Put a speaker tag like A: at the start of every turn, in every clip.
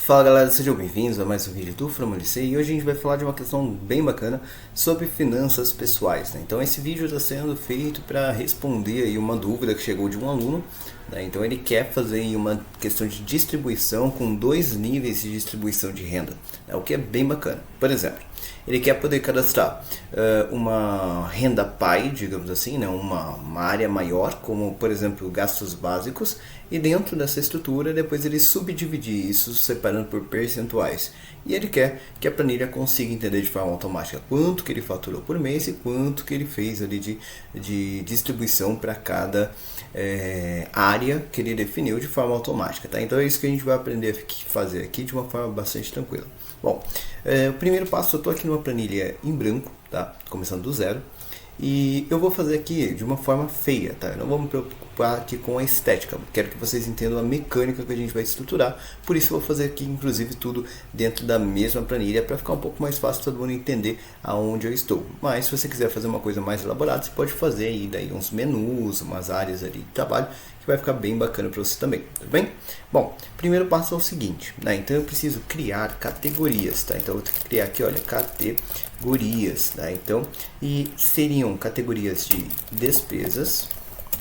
A: Fala galera, sejam bem-vindos a mais um vídeo do Framolicei e hoje a gente vai falar de uma questão bem bacana sobre finanças pessoais, né? Então esse vídeo está sendo feito para responder aí uma dúvida que chegou de um aluno, né? Então ele quer fazer aí uma questão de distribuição com dois níveis de distribuição de renda, né? O que é bem bacana. Por exemplo, ele quer poder cadastrar uma renda pai, digamos assim, né? uma área maior, como por exemplo gastos básicos, e dentro dessa estrutura depois ele subdividir isso separando por percentuais. E ele quer que a planilha consiga entender de forma automática quanto que ele faturou por mês e quanto que ele fez ali de distribuição para cada área que ele definiu de forma automática. Tá? Então é isso que a gente vai aprender a fazer aqui de uma forma bastante tranquila. Bom, o primeiro passo, eu estou aqui numa planilha em branco, tá? Começando do zero. E eu vou fazer aqui de uma forma feia, tá? Eu não vou me preocupar aqui com a estética. Quero que vocês entendam a mecânica que a gente vai estruturar. Por isso eu vou fazer aqui, inclusive, tudo dentro da mesma planilha para ficar um pouco mais fácil todo mundo entender aonde eu estou. Mas se você quiser fazer uma coisa mais elaborada, você pode fazer aí daí uns menus, umas áreas ali de trabalho, que vai ficar bem bacana para você também, tudo bem? Bom, primeiro passo é o seguinte, né? Então eu preciso criar categorias, tá? Então eu vou ter que criar aqui, olha, categorias, tá? Então, e seriam categorias de despesas,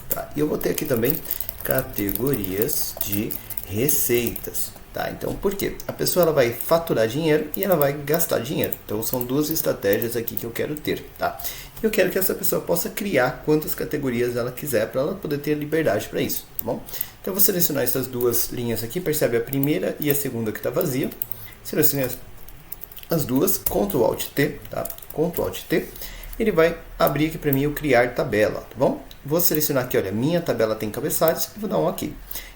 A: tá? E eu vou ter aqui também categorias de receitas, tá? Então, por quê? A pessoa ela vai faturar dinheiro e ela vai gastar dinheiro. Então, são duas estratégias aqui que eu quero ter, tá? Eu quero que essa pessoa possa criar quantas categorias ela quiser para ela poder ter liberdade para isso, tá bom? Então, eu vou selecionar essas duas linhas aqui, percebe a primeira e a segunda que está vazia. Selecionei as duas, Ctrl Alt T, tá? Ctrl Alt T. Ele vai abrir aqui para mim o criar tabela, tá bom? Vou selecionar aqui, olha, minha tabela tem cabeçalhos e vou dar um OK.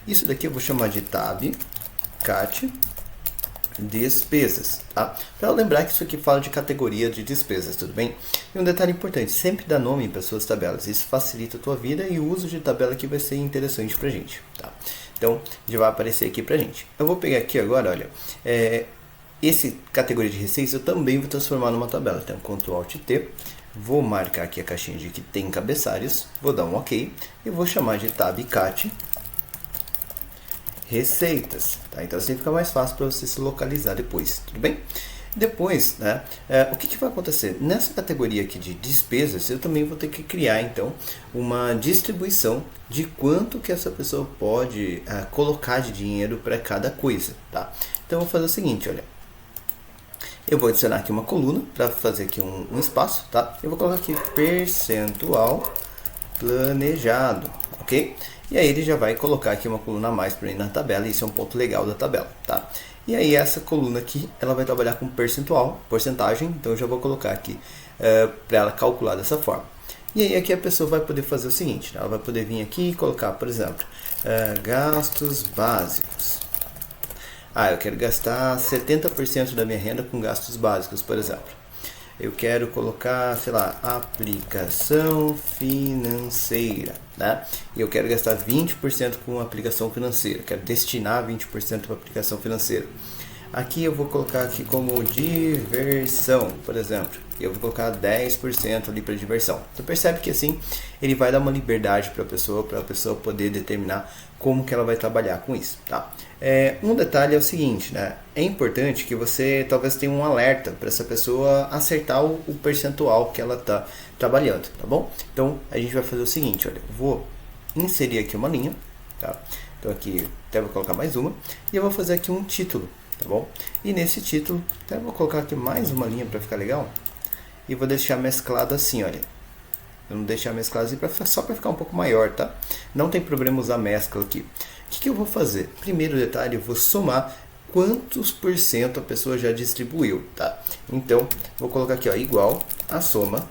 A: Isso daqui eu vou chamar de tab, cat, despesas, tá? Para lembrar que isso aqui fala de categoria de despesas, tudo bem? E um detalhe importante, sempre dá nome para suas tabelas, isso facilita a tua vida e o uso de tabela aqui vai ser interessante pra gente, tá? Então, já vai aparecer aqui pra gente. Eu vou pegar aqui agora, olha, esse categoria de receitas eu também vou transformar numa tabela, então Ctrl Alt T, vou marcar aqui a caixinha de que tem cabeçalhos, vou dar um OK e vou chamar de tab cat receitas, tá? Então assim fica mais fácil para você se localizar depois, tudo bem? Depois, né, o que vai acontecer? Nessa categoria aqui de despesas, eu também vou ter que criar então uma distribuição de quanto que essa pessoa pode colocar de dinheiro para cada coisa, tá? Então eu vou fazer o seguinte, olha, eu vou adicionar aqui uma coluna para fazer aqui um espaço, tá? Eu vou colocar aqui percentual planejado, ok? E aí ele já vai colocar aqui uma coluna a mais para mim na tabela, e isso é um ponto legal da tabela, tá? E aí essa coluna aqui, ela vai trabalhar com percentual, porcentagem, então eu já vou colocar aqui para ela calcular dessa forma. E aí aqui a pessoa vai poder fazer o seguinte, né? Ela vai poder vir aqui e colocar, por exemplo, gastos básicos. Eu quero gastar 70% da minha renda com gastos básicos, por exemplo. Eu quero colocar, sei lá, aplicação financeira, né? E eu quero gastar 20% com aplicação financeira. Quero destinar 20% para aplicação financeira. Aqui eu vou colocar aqui como diversão, por exemplo. E eu vou colocar 10% ali para diversão. Você percebe que assim ele vai dar uma liberdade para a pessoa poder determinar como que ela vai trabalhar com isso, tá? Um detalhe é o seguinte, né? É importante que você talvez tenha um alerta para essa pessoa acertar o percentual que ela está trabalhando, tá bom? Então a gente vai fazer o seguinte, olha, vou inserir aqui uma linha, tá? Então aqui até vou colocar mais uma e eu vou fazer aqui um título, tá bom? E nesse título até vou colocar aqui mais uma linha para ficar legal e vou deixar mesclado assim, olha. Eu não deixar mesclado assim só para ficar um pouco maior, tá? Não tem problema usar mescla aqui. O que eu vou fazer? Primeiro detalhe, eu vou somar quantos por cento a pessoa já distribuiu, tá? Então, vou colocar aqui, ó, igual a soma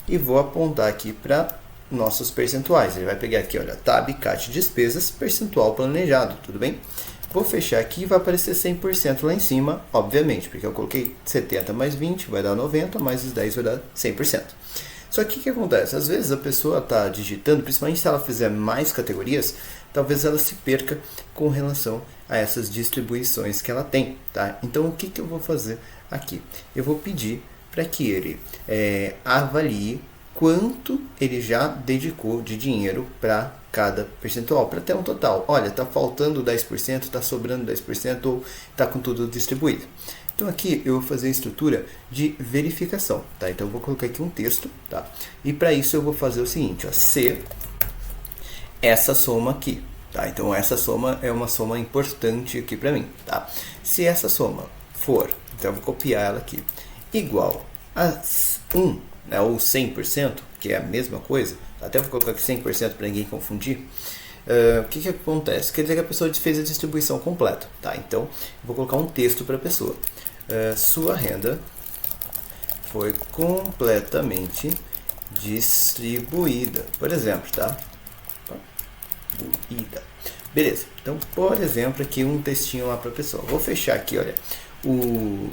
A: e vou apontar aqui para nossos percentuais. Ele vai pegar aqui, olha, tab, cat, despesas, percentual planejado, tudo bem? Vou fechar aqui e vai aparecer 100% lá em cima, obviamente, porque eu coloquei 70 mais 20, vai dar 90, mais os 10 vai dar 100%. Só que o que acontece? Às vezes a pessoa está digitando, principalmente se ela fizer mais categorias, talvez ela se perca com relação a essas distribuições que ela tem, tá? Então o que eu vou fazer aqui? Eu vou pedir para que ele avalie quanto ele já dedicou de dinheiro para cada percentual para ter um total. Olha, está faltando 10%, está sobrando 10% ou está com tudo distribuído. Então aqui eu vou fazer a estrutura de verificação, tá? Então eu vou colocar aqui um texto, tá? E para isso eu vou fazer o seguinte, ó, se essa soma aqui, tá? Então essa soma é uma soma importante aqui para mim, tá? Se essa soma for, então eu vou copiar ela aqui, igual a 1, né, ou 100%, que é a mesma coisa, até vou colocar aqui 100% para ninguém confundir. O que acontece? Quer dizer que a pessoa fez a distribuição completa, tá? Então, eu vou colocar um texto para a pessoa. Sua renda foi completamente distribuída, por exemplo, tá? Beleza. Então, por exemplo, aqui um textinho lá para a pessoa. Vou fechar aqui, olha, o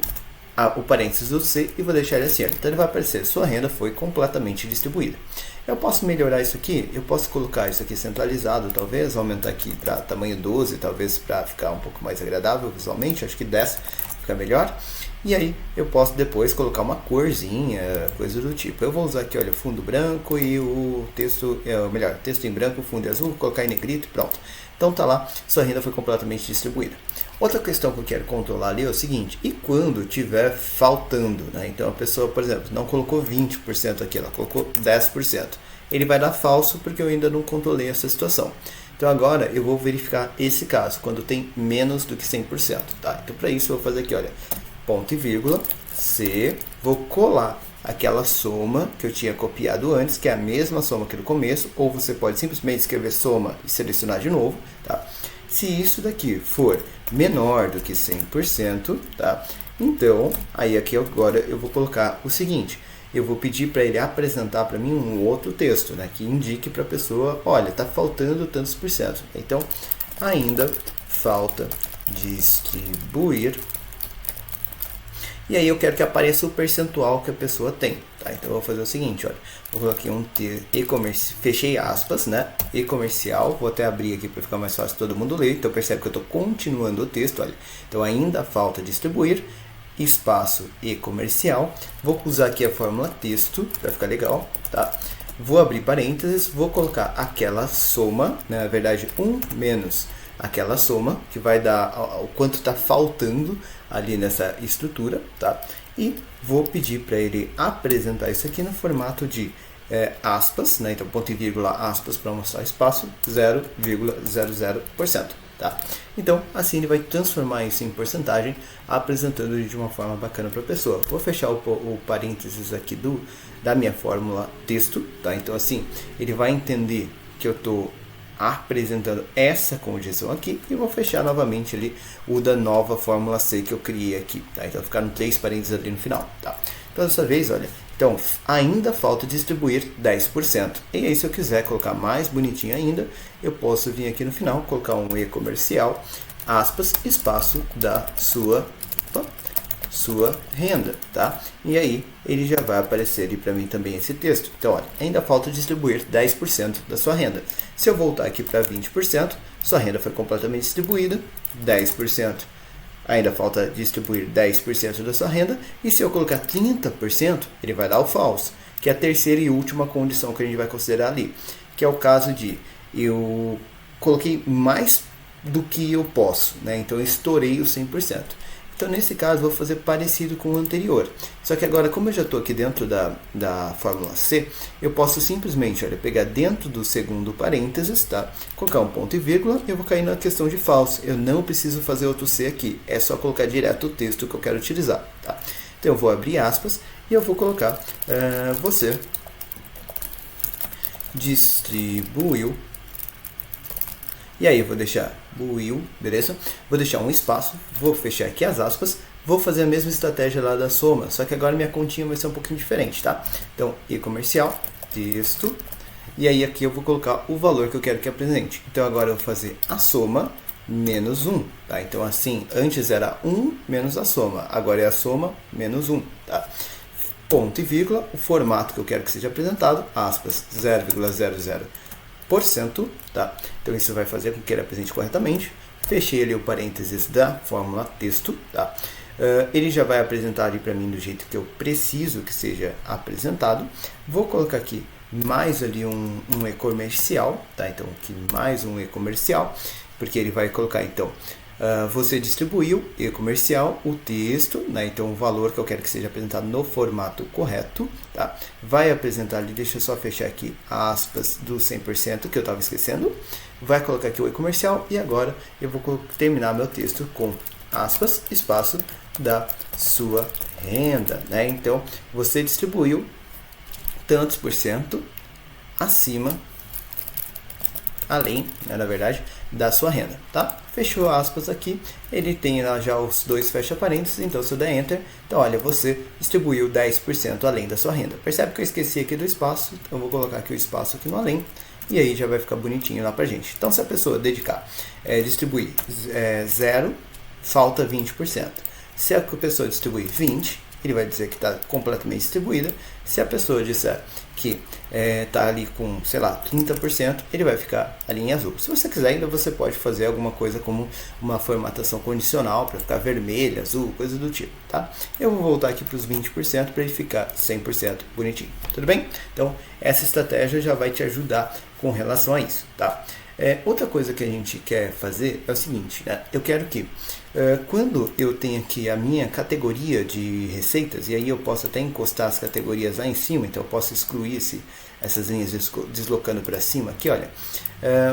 A: parênteses do C e vou deixar ele assim. Então ele vai aparecer, sua renda foi completamente distribuída. Eu posso melhorar isso aqui, eu posso colocar isso aqui centralizado, talvez, aumentar aqui para tamanho 12, talvez para ficar um pouco mais agradável visualmente, acho que 10 fica melhor. E aí eu posso depois colocar uma corzinha, coisa do tipo. Eu vou usar aqui, olha, fundo branco e o texto, texto em branco, fundo em azul, vou colocar em negrito e pronto. Então tá lá, sua renda foi completamente distribuída. Outra questão que eu quero controlar ali é o seguinte, e quando tiver faltando, né? Então a pessoa, por exemplo, não colocou 20% aqui, ela colocou 10%. Ele vai dar falso porque eu ainda não controlei essa situação. Então agora eu vou verificar esse caso, quando tem menos do que 100%, tá? Então para isso eu vou fazer aqui, olha, ponto e vírgula, C, vou colar aquela soma que eu tinha copiado antes, que é a mesma soma que no começo, ou você pode simplesmente escrever soma e selecionar de novo, tá? Se isso daqui for menor do que 100%, tá? Então, aí aqui agora eu vou colocar o seguinte, eu vou pedir para ele apresentar para mim um outro texto, né, que indique para a pessoa, olha, está faltando tantos por cento. Então, ainda falta distribuir. E aí eu quero que apareça o percentual que a pessoa tem, tá? Então eu vou fazer o seguinte, olha, vou colocar aqui um e-commerce, fechei aspas, né? E-comercial, vou até abrir aqui para ficar mais fácil todo mundo ler. Então percebe que eu estou continuando o texto, olha. Então ainda falta distribuir, espaço e-comercial. Vou usar aqui a fórmula texto para ficar legal, tá? Vou abrir parênteses, vou colocar aquela soma, né? Na verdade 1 menos aquela soma, que vai dar o quanto está faltando ali nessa estrutura, tá? E vou pedir para ele apresentar isso aqui no formato de aspas, né? Então ponto e vírgula, aspas para mostrar espaço, 0,00%, tá? Então assim ele vai transformar isso em porcentagem, apresentando de uma forma bacana para a pessoa. Vou fechar o parênteses aqui da minha fórmula texto, tá? Então assim ele vai entender que eu estou apresentando essa condição aqui e vou fechar novamente ali o da nova fórmula C que eu criei aqui, tá? Então ficaram 3 parênteses ali no final, tá? Então dessa vez, olha, então ainda falta distribuir 10%. E aí se eu quiser colocar mais bonitinho ainda, eu posso vir aqui no final, colocar um e-comercial, aspas, espaço da sua renda, tá? E aí ele já vai aparecer ali para mim também esse texto. Então, olha, ainda falta distribuir 10% da sua renda. Se eu voltar aqui para 20%, sua renda foi completamente distribuída, 10%. Ainda falta distribuir 10% da sua renda. E se eu colocar 30%, ele vai dar o false, que é a terceira e última condição que a gente vai considerar ali, que é o caso de eu coloquei mais do que eu posso, né? Então eu estourei os 100%. Então, nesse caso, vou fazer parecido com o anterior. Só que agora, como eu já estou aqui dentro da fórmula C, eu posso simplesmente, olha, pegar dentro do segundo parênteses, tá? Colocar um ponto e vírgula e eu vou cair na questão de false. Eu não preciso fazer outro C aqui. É só colocar direto o texto que eu quero utilizar, tá? Então, eu vou abrir aspas e eu vou colocar você distribuiu. E aí eu vou deixar will, beleza? Vou deixar um espaço, vou fechar aqui as aspas, vou fazer a mesma estratégia lá da soma, só que agora minha continha vai ser um pouquinho diferente, tá? Então, e-comercial, texto, e aí aqui eu vou colocar o valor que eu quero que apresente. Então agora eu vou fazer a soma menos 1, tá? Então assim, antes era 1 menos a soma, agora é a soma menos 1, tá? Ponto e vírgula, o formato que eu quero que seja apresentado, aspas, 0,00%, tá? Então isso vai fazer com que ele apresente corretamente. Fechei ali o parênteses da fórmula texto, tá? Ele já vai apresentar ali para mim do jeito que eu preciso que seja apresentado. Vou colocar aqui mais ali um e-comercial, tá? Então aqui mais um e-comercial, porque ele vai colocar então você distribuiu e-comercial, o texto, né? Então o valor que eu quero que seja apresentado no formato correto, tá? Vai apresentar ali, deixa eu só fechar aqui aspas do 100% que eu estava esquecendo, vai colocar aqui o e-comercial e agora eu vou terminar meu texto com aspas, espaço da sua renda, né? Então você distribuiu tantos por cento acima, além, né, na verdade, da sua renda, tá? Fechou aspas aqui, ele tem lá já os dois fecha parênteses, então se eu der Enter, então olha, você distribuiu 10% além da sua renda. Percebe que eu esqueci aqui do espaço, então eu vou colocar aqui o espaço aqui no além, e aí já vai ficar bonitinho lá pra gente. Então se a pessoa dedicar, distribuir 0, falta 20%. Se a pessoa distribuir 20, ele vai dizer que está completamente distribuída. Se a pessoa disser que está ali com, sei lá, 30%, ele vai ficar ali em azul. Se você quiser, ainda você pode fazer alguma coisa como uma formatação condicional para ficar vermelho, azul, coisa do tipo, tá? Eu vou voltar aqui para os 20% para ele ficar 100% bonitinho, tudo bem? Então, essa estratégia já vai te ajudar com relação a isso, tá? Outra coisa que a gente quer fazer é o seguinte, né? Eu quero que quando eu tenho aqui a minha categoria de receitas, e aí eu posso até encostar as categorias lá em cima, então eu posso excluir essas linhas deslocando para cima aqui, olha,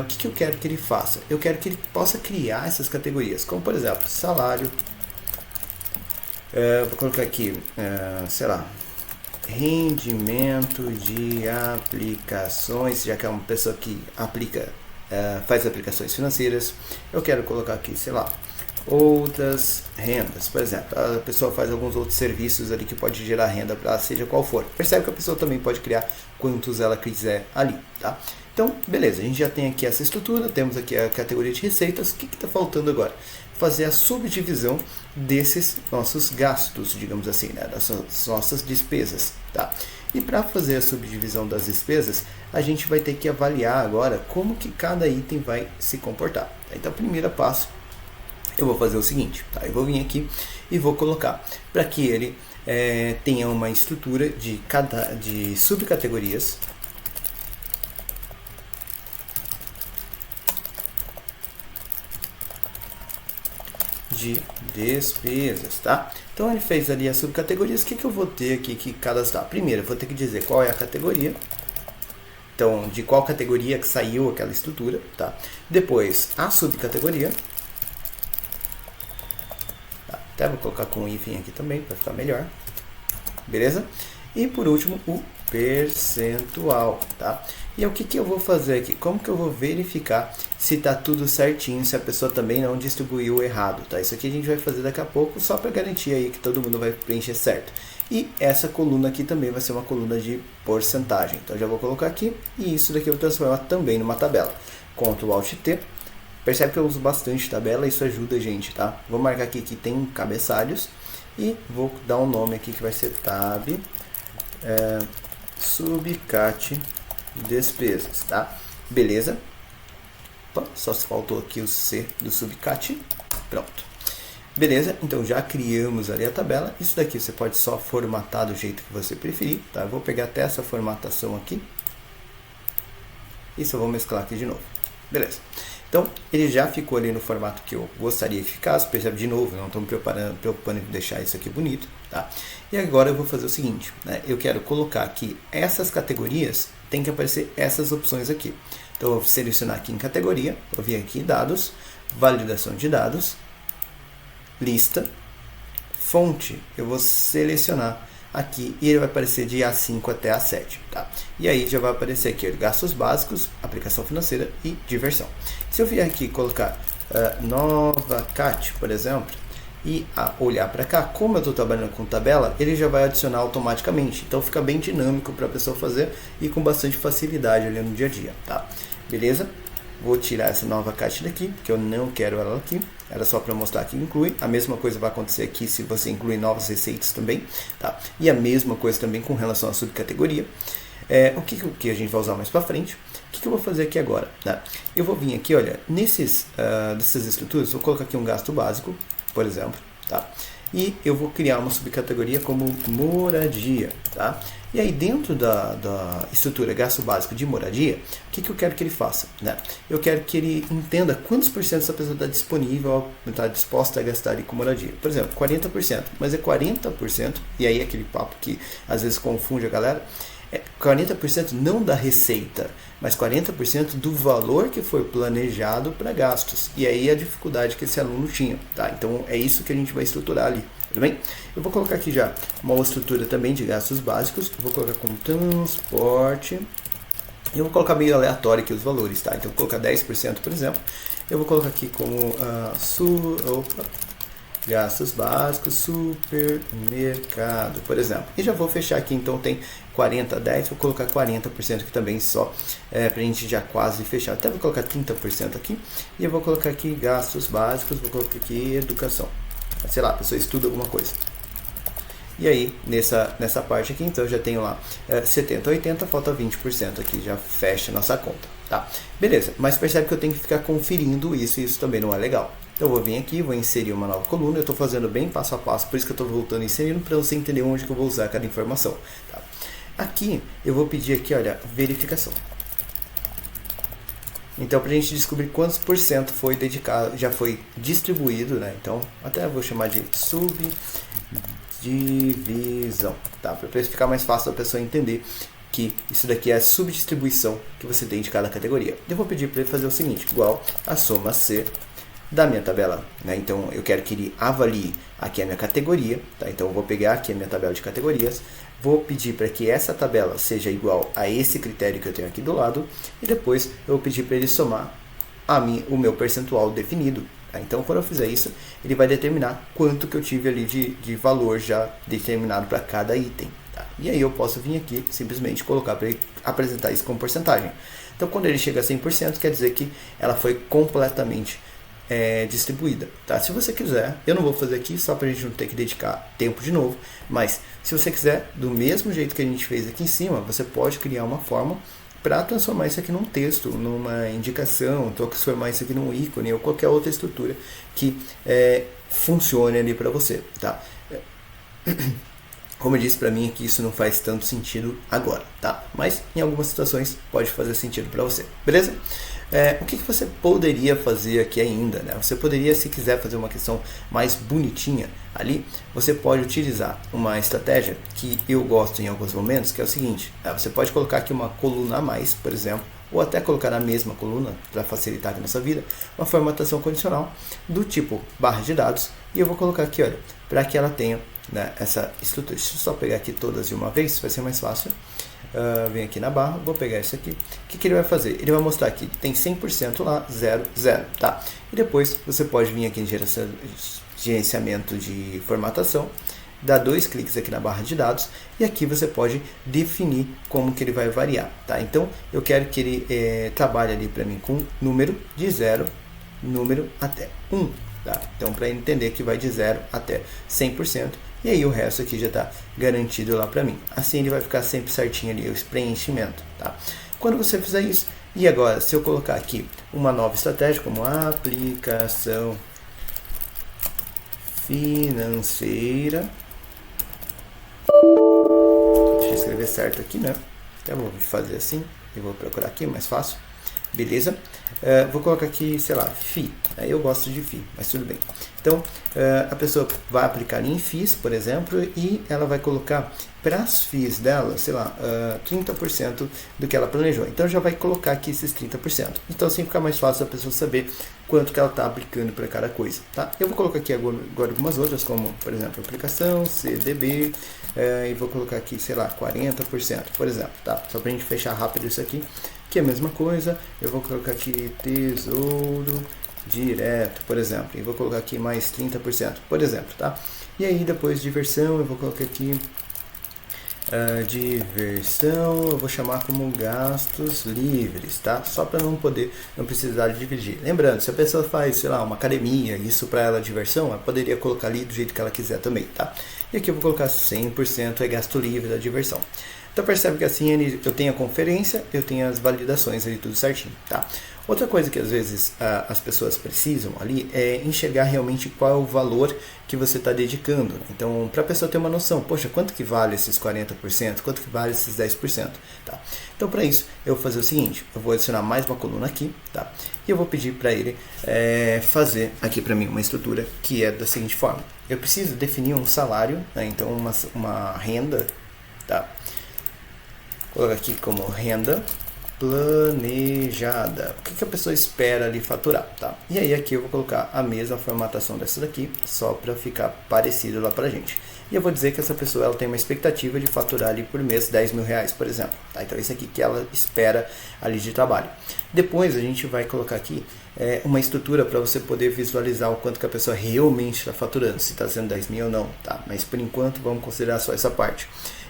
A: o que eu quero que ele faça? Eu quero que ele possa criar essas categorias, como por exemplo, salário, vou colocar aqui, sei lá, rendimento de aplicações, já que é uma pessoa que aplica, faz aplicações financeiras, eu quero colocar aqui, sei lá, outras rendas, por exemplo, a pessoa faz alguns outros serviços ali que pode gerar renda para seja qual for. Percebe que a pessoa também pode criar quantos ela quiser ali, tá? Então, beleza, a gente já tem aqui essa estrutura, temos aqui a categoria de receitas. O que está faltando agora? Fazer a subdivisão desses nossos gastos, digamos assim, né? Das nossas despesas, tá? E para fazer a subdivisão das despesas, a gente vai ter que avaliar agora como que cada item vai se comportar. Tá? Então, primeiro passo, eu vou fazer o seguinte, tá? Eu vou vir aqui e vou colocar para que ele tenha uma estrutura de subcategorias de despesas, tá? Então ele fez ali as subcategorias. O que eu vou ter aqui que cadastrar? Primeiro, eu vou ter que dizer qual é a categoria. Então, de qual categoria que saiu aquela estrutura, tá? Depois, a subcategoria. Tá? Até vou colocar com um hífen aqui também, para ficar melhor. Beleza? E por último, o percentual, tá? E o que eu vou fazer aqui? Como que eu vou verificar se está tudo certinho, se a pessoa também não distribuiu errado, tá? Isso aqui a gente vai fazer daqui a pouco, só para garantir aí que todo mundo vai preencher certo. E essa coluna aqui também vai ser uma coluna de porcentagem. Então, eu já vou colocar aqui e isso daqui eu vou transformar também numa tabela. Ctrl Alt T. Percebe que eu uso bastante tabela, isso ajuda a gente, tá? Vou marcar aqui que tem cabeçalhos e vou dar um nome aqui que vai ser Tab Subcat Despesas, tá? Beleza? Opa, só se faltou aqui o C do Subcat. Pronto. Beleza? Então já criamos ali a tabela. Isso daqui você pode só formatar do jeito que você preferir, tá? Eu vou pegar até essa formatação aqui. Isso eu vou mesclar aqui de novo. Beleza. Então, ele já ficou ali no formato que eu gostaria que ficasse. Percebe de novo, não estou me preocupando em deixar isso aqui bonito, tá? E agora eu vou fazer o seguinte, né? Eu quero colocar aqui essas categorias, tem que aparecer essas opções aqui. Então, eu vou selecionar aqui em categoria, vou vir aqui em dados, validação de dados, lista, fonte, eu vou selecionar aqui e ele vai aparecer de A5 até A7, tá? E aí já vai aparecer aqui gastos básicos, aplicação financeira e diversão. Se eu vier aqui colocar nova CAT, por exemplo, e olhar para cá, como eu estou trabalhando com tabela, ele já vai adicionar automaticamente. Então fica bem dinâmico para a pessoa fazer e com bastante facilidade ali no dia a dia, tá? Beleza? Vou tirar essa nova caixa daqui, porque eu não quero ela aqui. Era só para mostrar que inclui. A mesma coisa vai acontecer aqui se você incluir novas receitas também, tá? E a mesma coisa também com relação à subcategoria. O que a gente vai usar mais para frente? O que eu vou fazer aqui agora? Tá? Eu vou vir aqui, olha, dessas estruturas, vou colocar aqui um gasto básico, por exemplo, tá? e eu vou criar uma subcategoria como moradia, tá? E aí dentro da estrutura gasto básico de moradia, o que eu quero que ele faça, né? Eu quero que ele entenda quantos por cento essa pessoa está disponível, está disposta a gastar ali com moradia. Por exemplo, 40%, mas é 40%, e aí aquele papo que às vezes confunde a galera, 40% não da receita, mas 40% do valor que foi planejado para gastos. E aí a dificuldade que esse aluno tinha, tá? Então é isso que a gente vai estruturar ali, tudo bem? Eu vou colocar aqui já uma outra estrutura também de gastos básicos. Eu vou colocar como transporte. Eu vou colocar meio aleatório aqui os valores, tá? Então eu vou colocar 10%, por exemplo. Eu vou colocar aqui como gastos básicos, supermercado, por exemplo. E já vou fechar aqui, então tem 40, 10, vou colocar 40% aqui também só, para a gente já quase fechar. Até vou colocar 30% aqui, e eu vou colocar aqui gastos básicos, vou colocar aqui educação. Sei lá, a pessoa estuda alguma coisa. E aí, nessa parte aqui, então, eu já tenho lá 70, 80, falta 20% aqui, já fecha a nossa conta, tá? Beleza, mas percebe que eu tenho que ficar conferindo isso, e isso também não é legal. Então eu vou vir aqui, vou inserir uma nova coluna, eu estou fazendo bem passo a passo, por isso que eu estou voltando e inserindo, para você entender onde que eu vou usar cada informação. Tá? Aqui, eu vou pedir aqui, olha, verificação. Então, para a gente descobrir quantos por cento foi dedicado, já foi distribuído, né? Então, até vou chamar de subdivisão, tá? Para ficar mais fácil da pessoa entender que isso daqui é a subdistribuição que você tem de cada categoria. Eu vou pedir para ele fazer o seguinte, igual a soma C da minha tabela, né? Então eu quero que ele avalie aqui a minha categoria, tá? Então eu vou pegar aqui a minha tabela de categorias, vou pedir para que essa tabela seja igual a esse critério que eu tenho aqui do lado, e depois eu vou pedir para ele somar o meu percentual definido, tá? Então quando eu fizer isso, ele vai determinar quanto que eu tive ali de valor já determinado para cada item, tá? E aí eu posso vir aqui simplesmente colocar para ele apresentar isso como porcentagem. Então quando ele chega a 100%, quer dizer que ela foi completamente distribuída, tá? Se você quiser, eu não vou fazer aqui só para a gente não ter que dedicar tempo de novo, mas se você quiser, do mesmo jeito que a gente fez aqui em cima, você pode criar uma forma para transformar isso aqui num texto, numa indicação, transformar isso aqui num ícone ou qualquer outra estrutura que funcione ali para você, tá? Como eu disse, para mim aqui isso não faz tanto sentido agora, tá? Mas em algumas situações pode fazer sentido para você, beleza? O que você poderia fazer aqui ainda, né? Você poderia, se quiser fazer uma questão mais bonitinha ali, você pode utilizar uma estratégia que eu gosto em alguns momentos, que é o seguinte, você pode colocar aqui uma coluna a mais, por exemplo, ou até colocar na mesma coluna, para facilitar a nossa vida, uma formatação condicional do tipo barra de dados, e eu vou colocar aqui, olha, para que ela tenha, né, essa estrutura. Deixa eu só pegar aqui todas de uma vez, vai ser mais fácil. Vem aqui na barra, vou pegar isso aqui. O que ele vai fazer? Ele vai mostrar aqui, tem 100% lá, 0, 0, tá? E depois você pode vir aqui em gerenciamento de formatação, dar 2 cliques aqui na barra de dados, e aqui você pode definir como que ele vai variar, tá? Então, eu quero que ele trabalhe ali para mim com número de 0, número até 1, tá? Então, para ele entender que vai de 0 até 100%, e aí o resto aqui já está garantido lá para mim. Assim ele vai ficar sempre certinho ali, o preenchimento, tá? Quando você fizer isso, e agora se eu colocar aqui uma nova estratégia, como aplicação financeira, deixa eu escrever certo aqui, né? Então vou fazer assim, eu vou procurar aqui, mais fácil. Beleza? Vou colocar aqui, sei lá, FII. Eu gosto de FII, mas tudo bem. Então, a pessoa vai aplicar em FIIs, por exemplo, e ela vai colocar para as FIIs dela, sei lá, 30% do que ela planejou. Então, já vai colocar aqui esses 30%. Então, assim fica mais fácil a pessoa saber quanto que ela está aplicando para cada coisa, tá? Eu vou colocar aqui agora algumas outras, como, por exemplo, aplicação, CDB, e vou colocar aqui, sei lá, 40%, por exemplo, tá? Só para a gente fechar rápido isso aqui, que é a mesma coisa. Eu vou colocar aqui tesouro direto, por exemplo, e vou colocar aqui mais 30%, por exemplo, tá? E aí depois diversão, eu vou colocar aqui diversão, eu vou chamar como gastos livres, tá? Só para não precisar de dividir. Lembrando, se a pessoa faz, sei lá, uma academia, isso para ela é diversão, ela poderia colocar ali do jeito que ela quiser também, tá? E aqui eu vou colocar 100% é gasto livre da diversão. Então percebe que assim eu tenho a conferência, eu tenho as validações ali tudo certinho, tá? Outra coisa que às vezes as pessoas precisam ali é enxergar realmente qual é o valor que você está dedicando. Então, para a pessoa ter uma noção, poxa, quanto que vale esses 40%? Quanto que vale esses 10%? Tá? Então, para isso, eu vou fazer o seguinte, eu vou adicionar mais uma coluna aqui, tá? E eu vou pedir para ele fazer aqui para mim uma estrutura que é da seguinte forma. Eu preciso definir um salário, né? Então uma renda, tá? Vou colocar aqui como renda planejada. O que a pessoa espera ali faturar, tá? E aí aqui eu vou colocar a mesma formatação dessa daqui, só para ficar parecido lá pra gente. E eu vou dizer que essa pessoa ela tem uma expectativa de faturar ali por mês 10 mil reais, por exemplo. Tá? Então isso aqui que ela espera ali de trabalho. Depois a gente vai colocar aqui uma estrutura para você poder visualizar o quanto que a pessoa realmente está faturando, se está sendo 10 mil ou não, tá? Mas por enquanto vamos considerar só essa parte.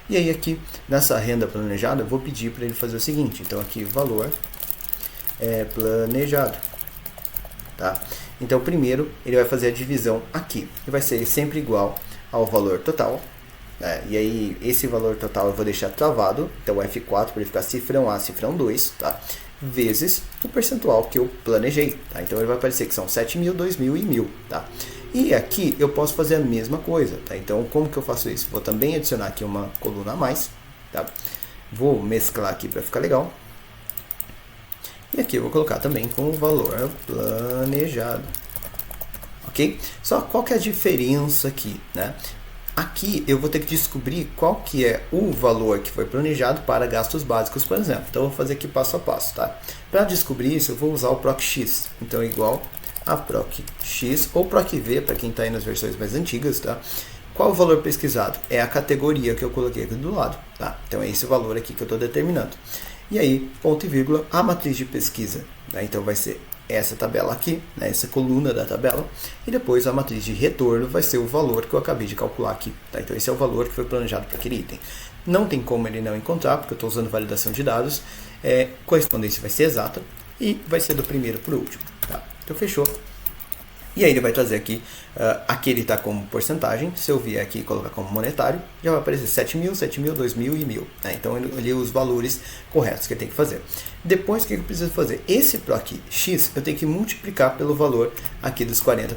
A: E aí aqui, nessa renda planejada, eu vou pedir para ele fazer o seguinte. Então aqui, valor planejado. Tá? Então primeiro, ele vai fazer a divisão aqui. E vai ser sempre igual ao valor total. E aí, esse valor total eu vou deixar travado. Então F4 para ele ficar cifrão A, cifrão 2. Tá? Vezes o percentual que eu planejei. Tá? Então ele vai aparecer que são 7 mil, 2 mil e 1000. Tá? E aqui eu posso fazer a mesma coisa, tá? Então como que eu faço isso? Vou também adicionar aqui uma coluna a mais, tá? Vou mesclar aqui para ficar legal. E aqui eu vou colocar também com o valor planejado, ok? Só qual que é a diferença aqui, né? Aqui eu vou ter que descobrir qual que é o valor que foi planejado para gastos básicos, por exemplo. Então eu vou fazer aqui passo a passo, tá? Para descobrir isso eu vou usar o PROC-X, então igual a PROC-X ou PROC-V para quem está aí nas versões mais antigas, tá? Qual o valor pesquisado? É a categoria que eu coloquei aqui do lado, tá? Então é esse valor aqui que eu estou determinando. E aí, ponto e vírgula, a matriz de pesquisa, né? Então vai ser essa tabela aqui, né? Essa coluna da tabela, e depois a matriz de retorno vai ser o valor que eu acabei de calcular aqui, tá? Então esse é o valor que foi planejado para aquele item. Não tem como ele não encontrar, porque eu estou usando validação de dados, correspondência vai ser exata, e vai ser do primeiro para o último, tá? Então fechou. E aí ele vai trazer aqui, aqui ele está como porcentagem, se eu vier aqui e colocar como monetário, já vai aparecer 7 mil, 2 mil e 1000. Né? Então ele os valores corretos que ele tem que fazer. Depois o que eu preciso fazer? Esse PROC-X eu tenho que multiplicar pelo valor aqui dos 40%.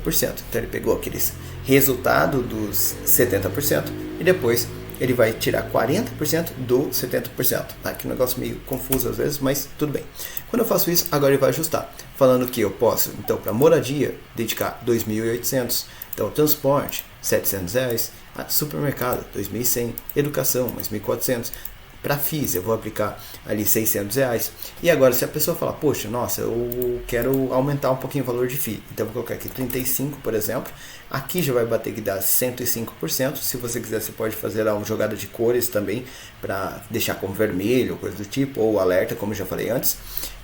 A: Então ele pegou aqueles resultado dos 70% e depois ele vai tirar 40% do 70%. Tá? Que é um negócio meio confuso às vezes, mas tudo bem. Quando eu faço isso, agora ele vai ajustar. Falando que eu posso, então, para moradia, dedicar 2.800. Então, transporte, 700 reais. Supermercado, 2.100. Educação, mais 1.400. Para FIIs, eu vou aplicar ali 600 reais. E agora, se a pessoa falar, poxa, nossa, eu quero aumentar um pouquinho o valor de FII. Então, eu vou colocar aqui 35, por exemplo. Aqui já vai bater que dá 105%. Se você quiser, você pode fazer uma jogada de cores também, para deixar como vermelho, coisa do tipo, ou alerta, como eu já falei antes.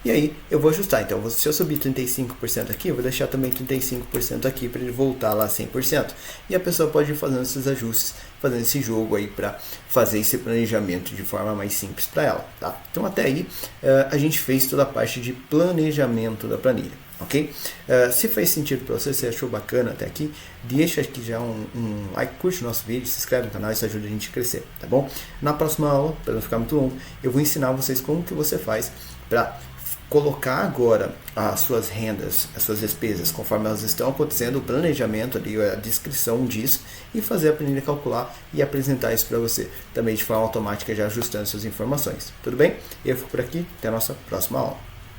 A: E aí, eu vou ajustar. Então, se eu subir 35% aqui, eu vou deixar também 35% aqui, para ele voltar lá 100%. E a pessoa pode ir fazendo esses ajustes, fazendo esse jogo aí, para fazer esse planejamento de forma mais simples para ela. Tá? Então, até aí, a gente fez toda a parte de planejamento da planilha. Ok? Se fez sentido para você, se achou bacana até aqui, deixa aqui já um like, curte o nosso vídeo, se inscreve no canal, isso ajuda a gente a crescer, tá bom? Na próxima aula, para não ficar muito longo, eu vou ensinar vocês como que você faz para colocar agora as suas rendas, as suas despesas, conforme elas estão acontecendo, o planejamento ali, a descrição disso, e fazer a planilha calcular e apresentar isso para você também de forma automática, já ajustando suas informações. Tudo bem? Eu fico por aqui, até a nossa próxima aula.